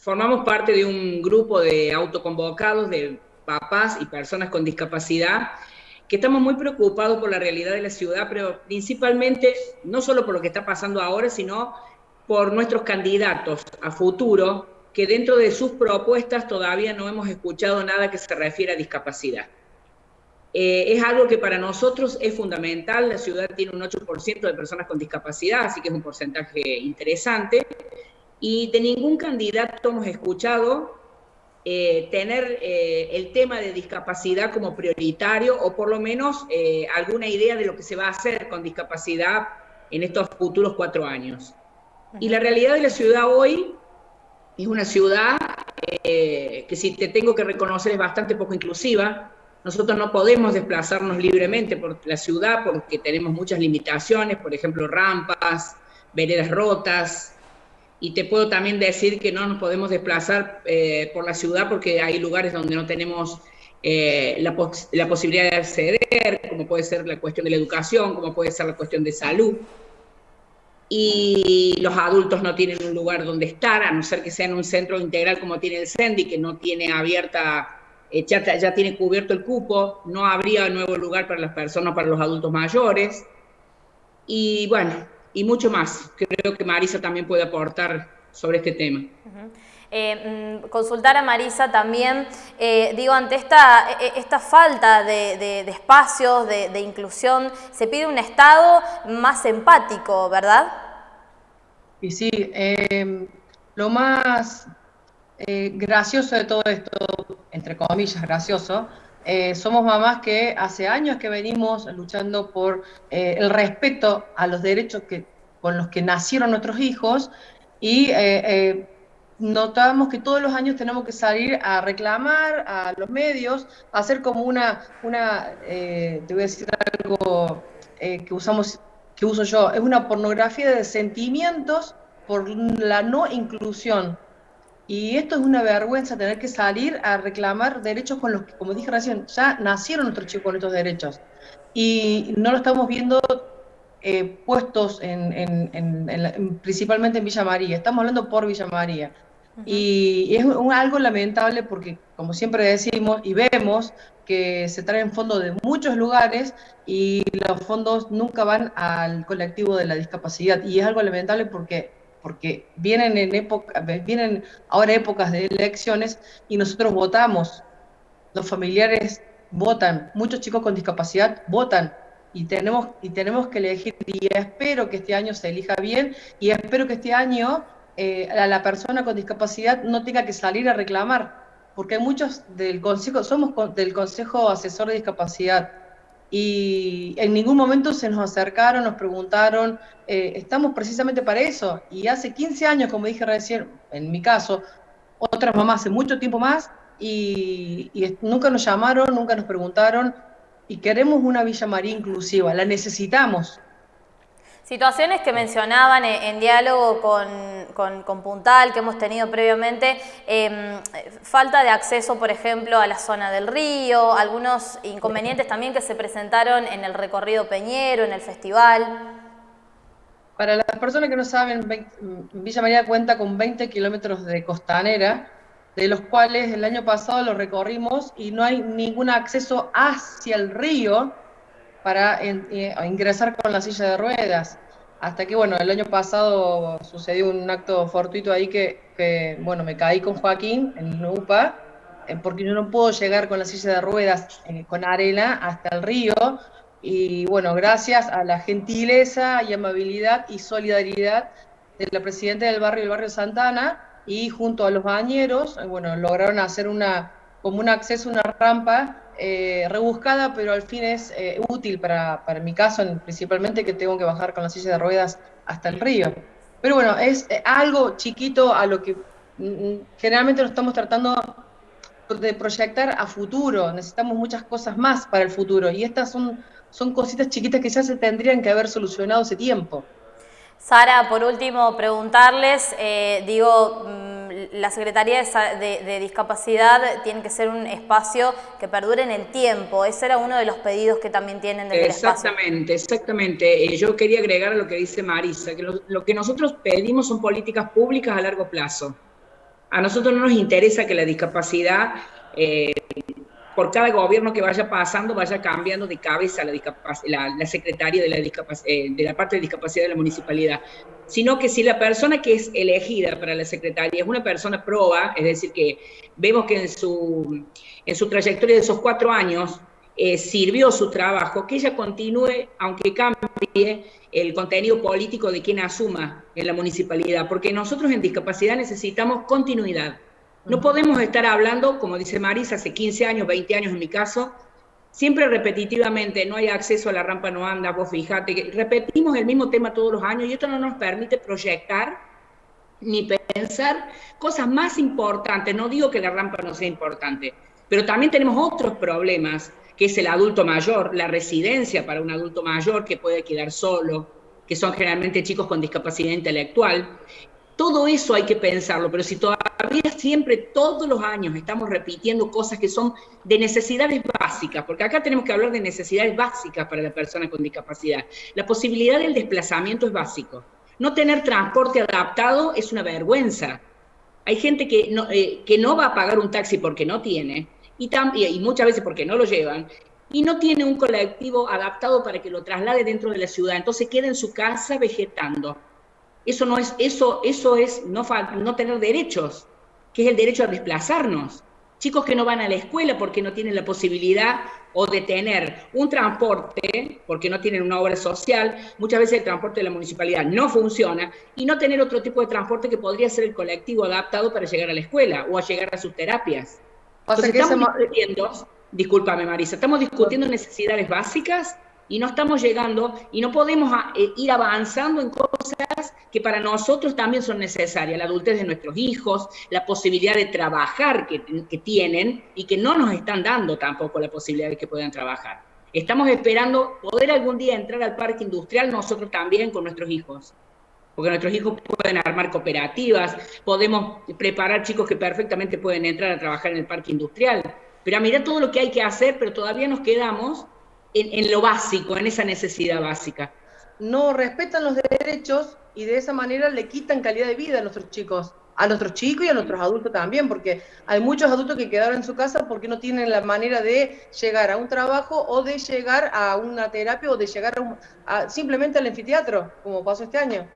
formamos parte de un grupo de autoconvocados de papás y personas con discapacidad que estamos muy preocupados por la realidad de la ciudad, pero principalmente no solo por lo que está pasando ahora, sino por nuestros candidatos a futuro, que dentro de sus propuestas todavía no hemos escuchado nada que se refiera a discapacidad. Es algo que para nosotros es fundamental. La ciudad tiene un 8% de personas con discapacidad, así que es un porcentaje interesante, y de ningún candidato hemos escuchado tener el tema de discapacidad como prioritario, o por lo menos alguna idea de lo que se va a hacer con discapacidad en estos futuros 4 años. Y la realidad de la ciudad hoy es una ciudad que, si te tengo que reconocer, es bastante poco inclusiva. Nosotros no podemos desplazarnos libremente por la ciudad porque tenemos muchas limitaciones, por ejemplo, rampas, veredas rotas. Y te puedo también decir que no nos podemos desplazar por la ciudad porque hay lugares donde no tenemos la posibilidad de acceder, como puede ser la cuestión de la educación, como puede ser la cuestión de salud. Y los adultos no tienen un lugar donde estar, a no ser que sea en un centro integral como tiene el CENDI, que no tiene abierta, ya tiene cubierto el cupo, no habría nuevo lugar para las personas, para los adultos mayores. Y bueno, y mucho más. Creo que Marisa también puede aportar sobre este tema. Consultar a Marisa también, digo, ante esta falta de espacios, de inclusión, se pide un Estado más empático, ¿verdad? Y sí, lo más gracioso de todo esto, entre comillas gracioso, somos mamás que hace años que venimos luchando por el respeto a los derechos con los que nacieron nuestros hijos, y notamos que todos los años tenemos que salir a reclamar a los medios, a hacer como te voy a decir algo que uso yo, es una pornografía de sentimientos por la no inclusión. Y esto es una vergüenza, tener que salir a reclamar derechos con los que, como dije recién, ya nacieron nuestros chicos con estos derechos. Y no lo estamos viendo puestos principalmente en Villa María. Estamos hablando por Villa María. Y es algo lamentable porque, como siempre decimos y vemos, que se traen fondos de muchos lugares y los fondos nunca van al colectivo de la discapacidad. Y es algo lamentable porque vienen ahora épocas de elecciones y nosotros votamos, los familiares votan, muchos chicos con discapacidad votan, y tenemos que elegir, y espero que este año se elija bien, y espero que este año la persona con discapacidad no tenga que salir a reclamar, porque hay muchos del Consejo, del Consejo Asesor de Discapacidad, y en ningún momento se nos acercaron, nos preguntaron, estamos precisamente para eso, y hace 15 años, como dije recién, en mi caso, otras mamás hace mucho tiempo más, y nunca nos llamaron, nunca nos preguntaron, y queremos una Villa María inclusiva, la necesitamos. Situaciones que mencionaban en diálogo con Puntal, que hemos tenido previamente, falta de acceso, por ejemplo, a la zona del río, algunos inconvenientes también que se presentaron en el recorrido Peñero, en el festival. Para las personas que no saben, Villa María cuenta con 20 kilómetros de costanera, de los cuales el año pasado lo recorrimos y no hay ningún acceso hacia el río para ingresar con la silla de ruedas. Hasta que, bueno, el año pasado sucedió un acto fortuito ahí que bueno, me caí con Joaquín en UPA, porque yo no puedo llegar con la silla de ruedas con arena hasta el río. Y bueno, gracias a la gentileza y amabilidad y solidaridad de la presidenta del barrio, el barrio Santana, y junto a los bañeros, bueno, lograron hacer como un acceso, una rampa rebuscada, pero al fin es útil para mi caso, principalmente que tengo que bajar con la silla de ruedas hasta el río. Pero bueno, es algo chiquito a lo que generalmente nos estamos tratando de proyectar a futuro. Necesitamos muchas cosas más para el futuro, y estas son cositas chiquitas que ya se tendrían que haber solucionado hace tiempo. Sara, por último, preguntarles, la Secretaría de Discapacidad tiene que ser un espacio que perdure en el tiempo. Ese era uno de los pedidos que también tienen desde el espacio. Exactamente. Yo quería agregar a lo que dice Marisa, que lo que nosotros pedimos son políticas públicas a largo plazo. A nosotros no nos interesa que la discapacidad, por cada gobierno que vaya pasando, vaya cambiando de cabeza la secretaria de la parte de discapacidad de la municipalidad, sino que si la persona que es elegida para la secretaria es una persona proba, es decir, que vemos que en su trayectoria de esos 4 años sirvió su trabajo, que ella continúe, aunque cambie el contenido político de quien asuma en la municipalidad, porque nosotros en discapacidad necesitamos continuidad. No podemos estar hablando, como dice Marisa, hace 15 años, 20 años en mi caso, siempre repetitivamente, no hay acceso a la rampa, no anda, vos fijate, que repetimos el mismo tema todos los años y esto no nos permite proyectar ni pensar cosas más importantes. No digo que la rampa no sea importante, pero también tenemos otros problemas, que es el adulto mayor, la residencia para un adulto mayor que puede quedar solo, que son generalmente chicos con discapacidad intelectual. Todo eso hay que pensarlo, pero si todavía siempre, todos los años, estamos repitiendo cosas que son de necesidades básicas, porque acá tenemos que hablar de necesidades básicas para la persona con discapacidad. La posibilidad del desplazamiento es básico. No tener transporte adaptado es una vergüenza. Hay gente que no va a pagar un taxi porque no tiene, y muchas veces porque no lo llevan, y no tiene un colectivo adaptado para que lo traslade dentro de la ciudad, entonces queda en su casa vegetando. Eso es no tener derechos, que es el derecho a desplazarnos. Chicos que no van a la escuela porque no tienen la posibilidad o de tener un transporte, porque no tienen una obra social, muchas veces el transporte de la municipalidad no funciona, y no tener otro tipo de transporte que podría ser el colectivo adaptado para llegar a la escuela o a llegar a sus terapias. Entonces estamos discutiendo, discúlpame Marisa, estamos discutiendo necesidades básicas y no estamos llegando y no podemos ir avanzando en cosas que para nosotros también son necesarias, la adultez de nuestros hijos, la posibilidad de trabajar que tienen y que no nos están dando tampoco la posibilidad de que puedan trabajar. Estamos esperando poder algún día entrar al parque industrial nosotros también con nuestros hijos, porque nuestros hijos pueden armar cooperativas, podemos preparar chicos que perfectamente pueden entrar a trabajar en el parque industrial, pero mira todo lo que hay que hacer, pero todavía nos quedamos en lo básico, en esa necesidad básica. No respetan los derechos y de esa manera le quitan calidad de vida a nuestros chicos y a nuestros adultos también, porque hay muchos adultos que quedaron en su casa porque no tienen la manera de llegar a un trabajo o de llegar a una terapia o de llegar simplemente al anfiteatro, como pasó este año.